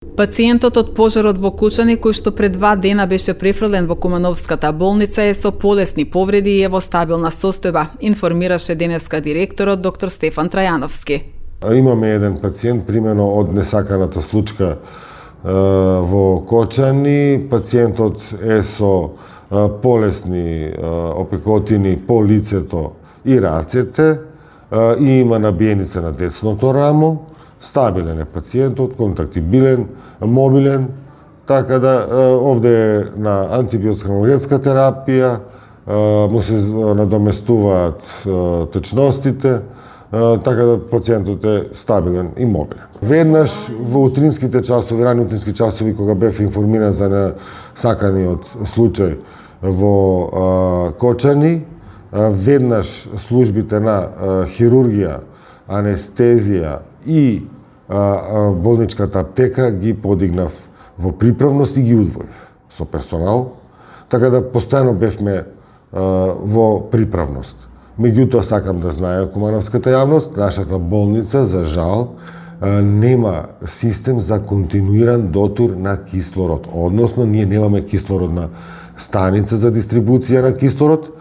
Пациентот од пожарот во Кучани, кој што пред 2 дена беше префрлен во Кумановската болница, е со полесни повреди и е во стабилна состојба, информираше денеска директорот доктор Стефан Трајановски. Имаме еден пациент, примено од несаканата случка во Кочани. Пациентот е со полесни опекотини по лицето и рацете и има набиеница на десното рамо. Стабилен е пациентот, контактибилен, мобилен, така да овде е на антибиотска аналгетска терапија, му се надоместуваат течностите, така да пациентот е стабилен и мобилен. Веднаш во утринските часови, рани утрински часови, кога бев информиран за несаканиот случај во Кочани, веднаш службите на хирургија, анестезија и болничката аптека ги подигнав во приправност и ги удвоив со персонал, така да постојано бевме во приправност. Меѓутоа сакам да знае кумановската јавност, нашата болница за жал нема систем за континуиран дотур на кислород, односно ние немаме кислородна станица за дистрибуција на кислород,